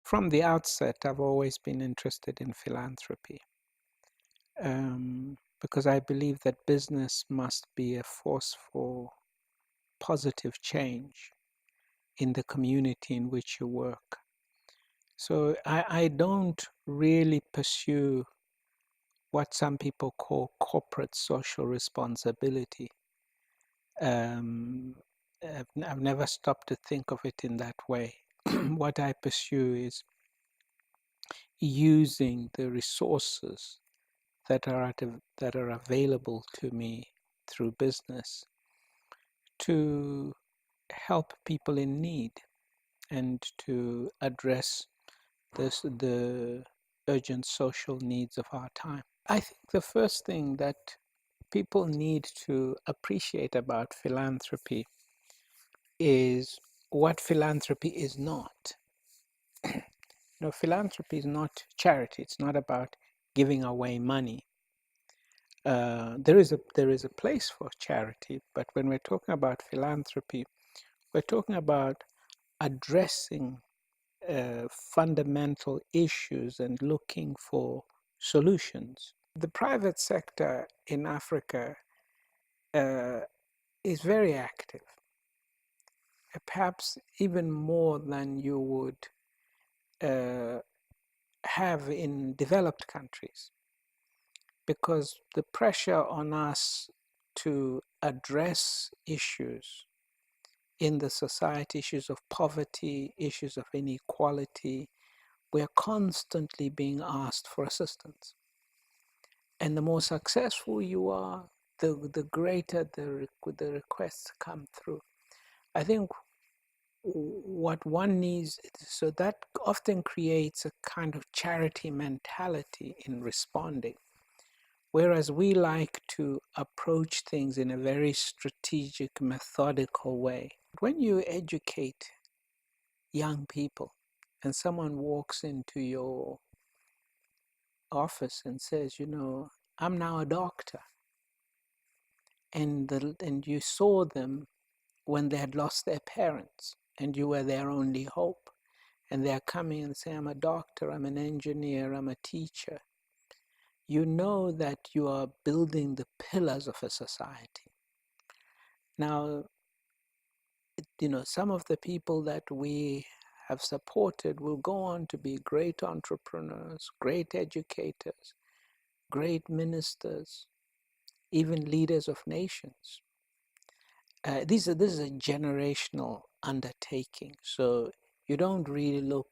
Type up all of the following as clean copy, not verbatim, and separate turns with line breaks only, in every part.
From the outset, I've always been interested in philanthropy because I believe that business must be a force for positive change in the community in which you work. So I don't really pursue what some people call corporate social responsibility. I've never stopped to think of it in that way. What I pursue is using the resources that are available to me through business to help people in need and to address the urgent social needs of our time. I think the first thing that people need to appreciate about philanthropy is what philanthropy is not. Philanthropy is not charity. It's not about giving away money. There is a place for charity, but when we're talking about philanthropy, we're talking about addressing fundamental issues and looking for solutions. The private sector in Africa is very active, perhaps even more than you would have in developed countries, because the pressure on us to address issues in the society, issues of poverty, issues of inequality, we are constantly being asked for assistance. And the more successful you are, the greater the requests come through. I think what one needs, so that often creates a kind of charity mentality in responding. Whereas we like to approach things in a very strategic, methodical way. When you educate young people and someone walks into your office and says, I'm now a doctor, and you saw them when they had lost their parents and you were their only hope, and they're coming and saying, I'm a doctor, I'm an engineer, I'm a teacher, you know that you are building the pillars of a society. Now, some of the people that we have supported will go on to be great entrepreneurs, great educators, great ministers, even leaders of nations. This is a generational undertaking. So you don't really look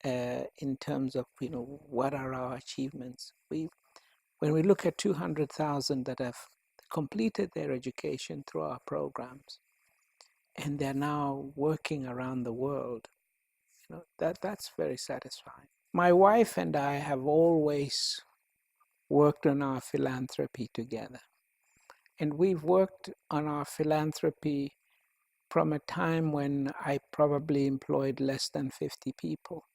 in terms of what are our achievements. When we look at 200,000 that have completed their education through our programs, and they're now working around the world, that's very satisfying. My wife and I have always worked on our philanthropy together. And we've worked on our philanthropy from a time when I probably employed less than 50 people.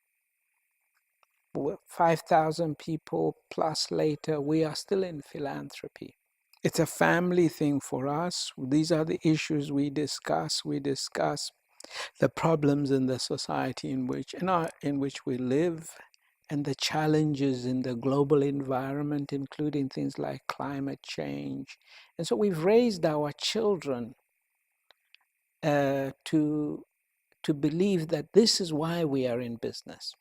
5,000 people plus later, we are still in philanthropy. It's a family thing for us. These are the issues we discuss. We discuss the problems in the society in which we live, and the challenges in the global environment, including things like climate change. And so we've raised our children to believe that this is why we are in business.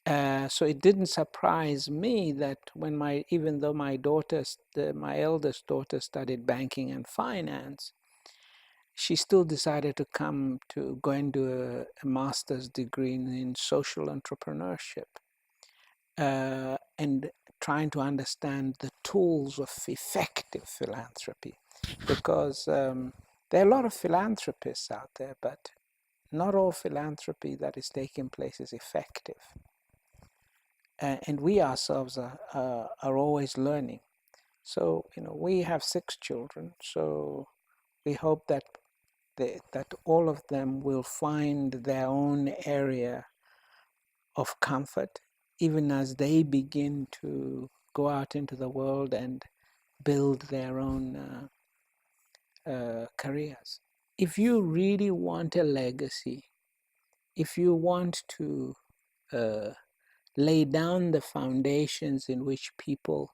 So it didn't surprise me that even though my eldest daughter studied banking and finance, she still decided to go and do a master's degree in social entrepreneurship, and trying to understand the tools of effective philanthropy, because there are a lot of philanthropists out there, but not all philanthropy that is taking place is effective. And we ourselves are always learning. So, we have 6 children, so we hope that all of them will find their own area of comfort, even as they begin to go out into the world and build their own careers. If you really want a legacy, if you want to lay down the foundations in which people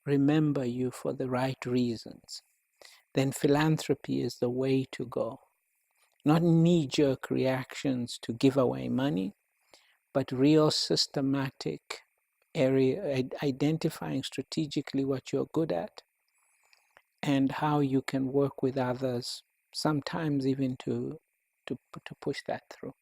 remember you for the right reasons, then philanthropy is the way to go. Not knee-jerk reactions to give away money, but real systematic area, identifying strategically what you're good at and how you can work with others, sometimes even to push that through.